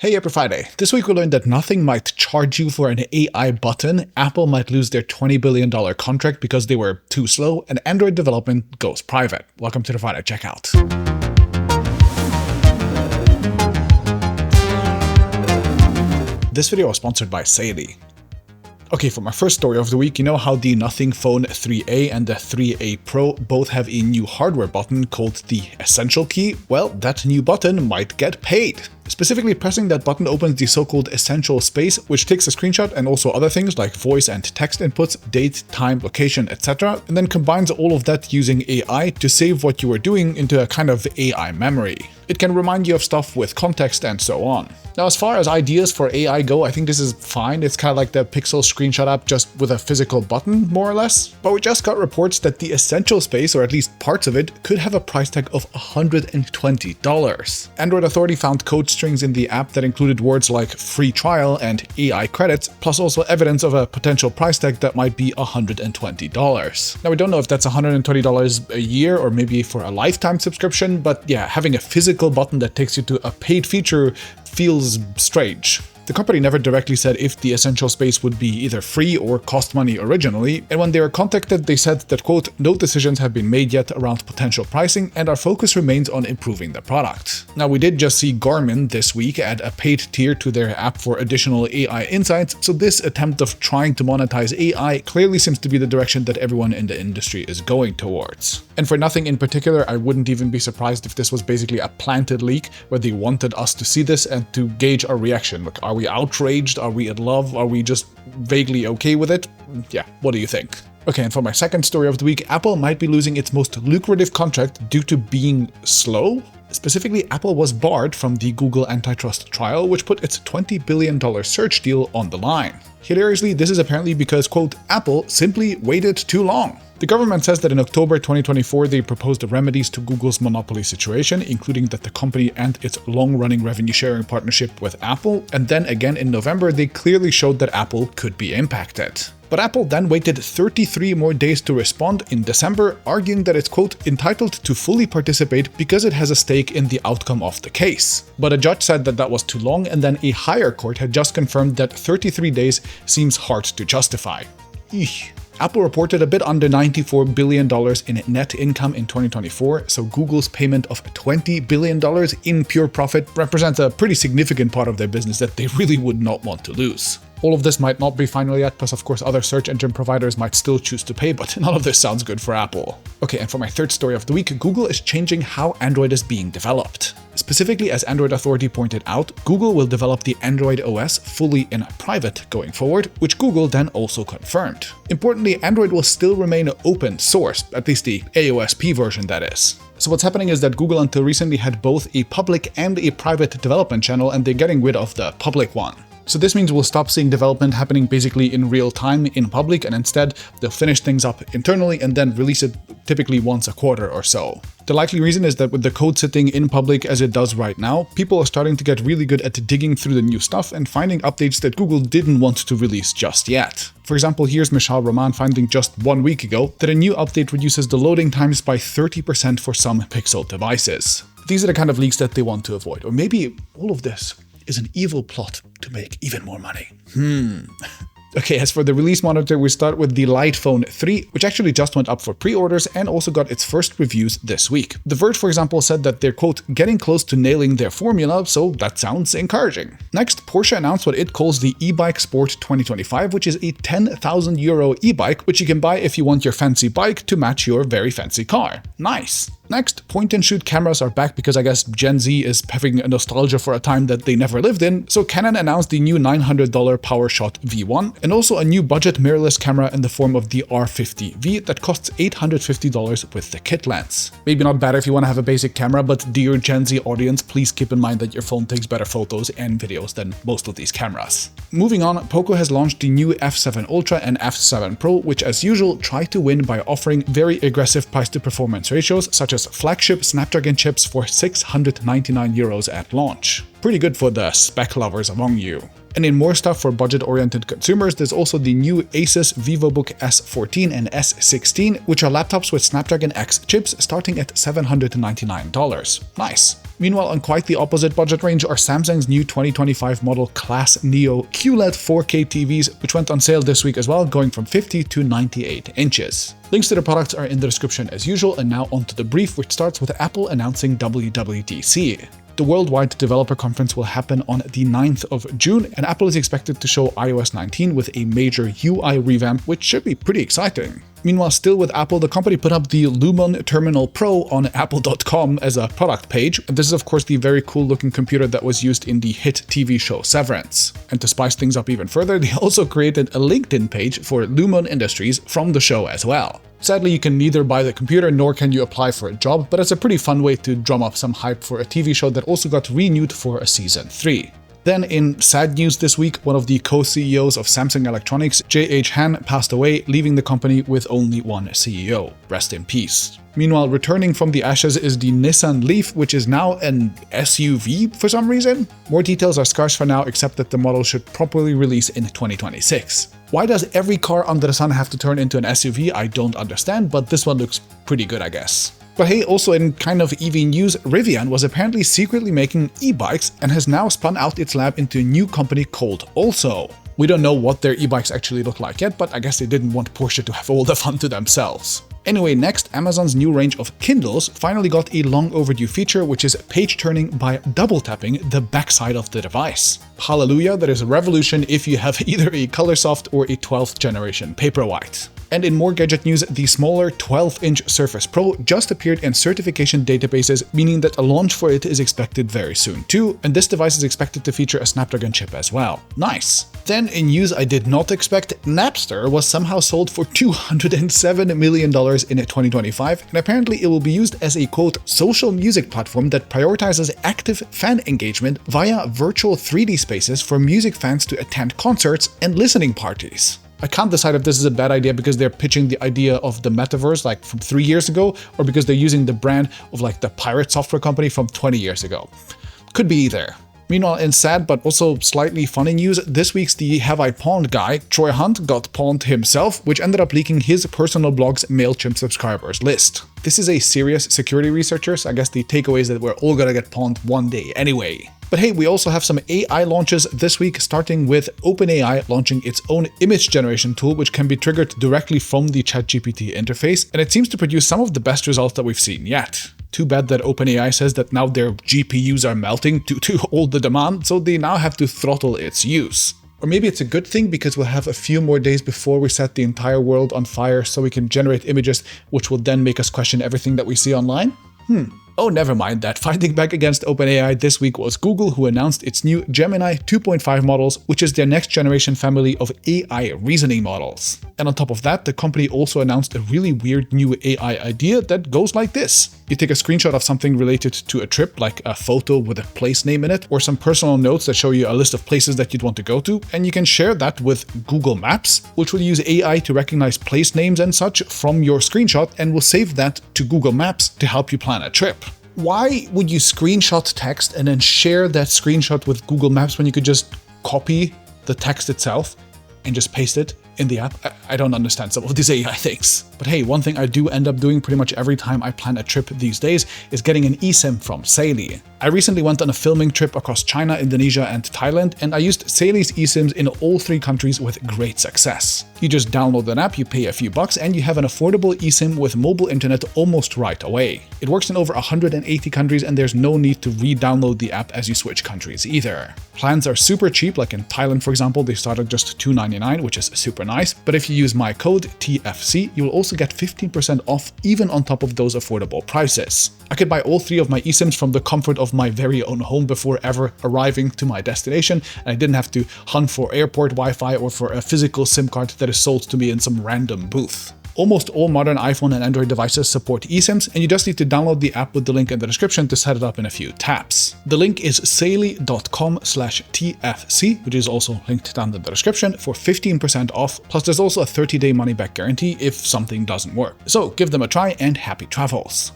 Hey, every Friday. This week we learned that nothing might charge you for an AI button, Apple might lose their $20 billion contract because they were too slow, and Android development goes private. Welcome to the Friday Checkout. This video was sponsored by Sadie. Okay, for my first story of the week, you know how the Nothing Phone 3A and the 3A Pro both have a new hardware button called the Essential key? Well, that new button might get paid. Specifically, pressing that button opens the so-called essential space, which takes a screenshot and also other things like voice and text inputs, date, time, location, etc., and then combines all of that using AI to save what you were doing into a kind of AI memory. It can remind you of stuff with context and so on. Now, as far as ideas for AI go, I think this is fine. It's kind of like the Pixel screenshot app just with a physical button, more or less. But we just got reports that the essential space, or at least parts of it, could have a price tag of $120. Android Authority found code strings in the app that included words like free trial and AI credits, plus also evidence of a potential price tag that might be $120. Now, we don't know if that's $120 a year or maybe for a lifetime subscription, but yeah, having a physical button that takes you to a paid feature feels strange. The company never directly said if the essential space would be either free or cost money originally, and when they were contacted, they said that, quote, no decisions have been made yet around potential pricing and our focus remains on improving the product. Now, we did just see Garmin this week add a paid tier to their app for additional AI insights, so this attempt of trying to monetize AI clearly seems to be the direction that everyone in the industry is going towards. And for nothing in particular, I wouldn't even be surprised if this was basically a planted leak where they wanted us to see this and to gauge our reaction. Like, are we outraged? Are we in love? Are we just vaguely okay with it? Yeah, what do you think? Okay, and for my second story of the week, Apple might be losing its most lucrative contract due to being slow. Specifically, Apple was barred from the Google antitrust trial, which put its $20 billion search deal on the line. Hilariously, this is apparently because, quote, Apple simply waited too long. The government says that in October 2024, they proposed remedies to Google's monopoly situation, including that the company and its long-running revenue-sharing partnership with Apple, and then again in November, they clearly showed that Apple could be impacted. But Apple then waited 33 more days to respond in December, arguing that it's, quote, entitled to fully participate because it has a stake in the outcome of the case. But a judge said that that was too long, and then a higher court had just confirmed that 33 days seems hard to justify. Eesh. Apple reported a bit under $94 billion in net income in 2024, so Google's payment of $20 billion in pure profit represents a pretty significant part of their business that they really would not want to lose. All of this might not be final yet, plus of course other search engine providers might still choose to pay, but none of this sounds good for Apple. Okay, and for my third story of the week, Google is changing how Android is being developed. Specifically, as Android Authority pointed out, Google will develop the Android OS fully in private going forward, which Google then also confirmed. Importantly, Android will still remain open source, at least the AOSP version that is. So what's happening is that Google until recently had both a public and a private development channel, and they're getting rid of the public one. So this means we'll stop seeing development happening basically in real time in public, and instead they'll finish things up internally and then release it typically once a quarter or so. The likely reason is that with the code sitting in public as it does right now, people are starting to get really good at digging through the new stuff and finding updates that Google didn't want to release just yet. For example, here's Michal Rahman finding just 1 week ago that a new update reduces the loading times by 30% for some Pixel devices. These are the kind of leaks that they want to avoid. Or maybe all of this is an evil plot to make even more money. Okay, as for the release monitor, we start with the Lite Phone 3, which actually just went up for pre-orders and also got its first reviews this week. The Verge, for example, said that they're, quote, getting close to nailing their formula, so that sounds encouraging. Next, Porsche announced what it calls the e-bike Sport 2025, which is a €10,000 e-bike, which you can buy if you want your fancy bike to match your very fancy car. Nice. Next, point-and-shoot cameras are back because I guess Gen Z is having a nostalgia for a time that they never lived in, so Canon announced the new $900 PowerShot V1 and also a new budget mirrorless camera in the form of the R50V that costs $850 with the kit lens. Maybe not bad if you want to have a basic camera, but dear Gen Z audience, please keep in mind that your phone takes better photos and videos than most of these cameras. Moving on, Poco has launched the new F7 Ultra and F7 Pro, which as usual try to win by offering very aggressive price-to-performance ratios such as flagship Snapdragon chips for €699 at launch. Pretty good for the spec lovers among you. And in more stuff for budget-oriented consumers, there's also the new Asus VivoBook S14 and S16, which are laptops with Snapdragon X chips starting at $799. Nice. Meanwhile, on quite the opposite budget range are Samsung's new 2025 model Class Neo QLED 4K TVs, which went on sale this week as well, going from 50 to 98 inches. Links to the products are in the description as usual, and now onto the brief, which starts with Apple announcing WWDC. The Worldwide Developer Conference will happen on the 9th of June, and Apple is expected to show iOS 19 with a major UI revamp, which should be pretty exciting. Meanwhile, still with Apple, the company put up the Lumon Terminal Pro on apple.com as a product page. And this is of course the very cool looking computer that was used in the hit TV show Severance. And to spice things up even further, they also created a LinkedIn page for Lumon Industries from the show as well. Sadly, you can neither buy the computer nor can you apply for a job, but it's a pretty fun way to drum up some hype for a TV show that also got renewed for a season 3. Then in sad news this week, one of the co-CEOs of Samsung Electronics, J.H. Han, passed away, leaving the company with only one CEO. Rest in peace. Meanwhile, returning from the ashes is the Nissan Leaf, which is now an SUV for some reason. More details are scarce for now, except that the model should properly release in 2026. Why does every car under the sun have to turn into an SUV? I don't understand, but this one looks pretty good, I guess. But hey, also in kind of EV news, Rivian was apparently secretly making e-bikes and has now spun out its lab into a new company called Also. We don't know what their e-bikes actually look like yet, but I guess they didn't want Porsche to have all the fun to themselves. Anyway, next, Amazon's new range of Kindles finally got a long overdue feature, which is page turning by double tapping the backside of the device. Hallelujah, that is a revolution if you have either a Colorsoft or a 12th generation Paperwhite. And in more gadget news, the smaller 12-inch Surface Pro just appeared in certification databases, meaning that a launch for it is expected very soon too, and this device is expected to feature a Snapdragon chip as well. Nice! Then in news I did not expect, Napster was somehow sold for $207 million in 2025, and apparently it will be used as a quote social music platform that prioritizes active fan engagement via virtual 3D spaces for music fans to attend concerts and listening parties. I can't decide if this is a bad idea because they're pitching the idea of the metaverse like from 3 years ago, or because they're using the brand of like the pirate software company from 20 years ago. Could be either. Meanwhile, in sad but also slightly funny news, this week's the Have I Pawned guy, Troy Hunt, got pawned himself, which ended up leaking his personal blog's MailChimp subscribers list. This is a serious security researcher, so I guess the takeaway is that we're all gonna get pawned one day anyway. But hey, we also have some AI launches this week, starting with OpenAI launching its own image generation tool, which can be triggered directly from the ChatGPT interface, and it seems to produce some of the best results that we've seen yet. Too bad that OpenAI says that now their GPUs are melting due to all the demand, so they now have to throttle its use. Or maybe it's a good thing because we'll have a few more days before we set the entire world on fire so we can generate images which will then make us question everything that we see online? Oh, never mind that. Fighting back against OpenAI this week was Google, who announced its new Gemini 2.5 models, which is their next generation family of AI reasoning models. And on top of that, the company also announced a really weird new AI idea that goes like this. You take a screenshot of something related to a trip, like a photo with a place name in it, or some personal notes that show you a list of places that you'd want to go to, and you can share that with Google Maps, which will use AI to recognize place names and such from your screenshot and will save that to Google Maps to help you plan a trip. Why would you screenshot text and then share that screenshot with Google Maps when you could just copy the text itself and just paste it in the app? I don't understand some of these AI things. But hey, one thing I do end up doing pretty much every time I plan a trip these days is getting an eSIM from Saily. I recently went on a filming trip across China, Indonesia, and Thailand, and I used Saily's eSIMs in all 3 countries with great success. You just download an app, you pay a few bucks, and you have an affordable eSIM with mobile internet almost right away. It works in over 180 countries, and there's no need to re-download the app as you switch countries either. Plans are super cheap, like in Thailand for example, they start at just $2.99, which is super nice, but if you use my code TFC, you will also get 15% off even on top of those affordable prices. I could buy all 3 of my eSIMs from the comfort of my very own home before ever arriving to my destination, and I didn't have to hunt for airport Wi-Fi or for a physical SIM card that is sold to me in some random booth. Almost all modern iPhone and Android devices support eSIMs, and you just need to download the app with the link in the description to set it up in a few taps. The link is saily.com/TFC, which is also linked down in the description, for 15% off, plus there's also a 30-day money-back guarantee if something doesn't work. So give them a try and happy travels.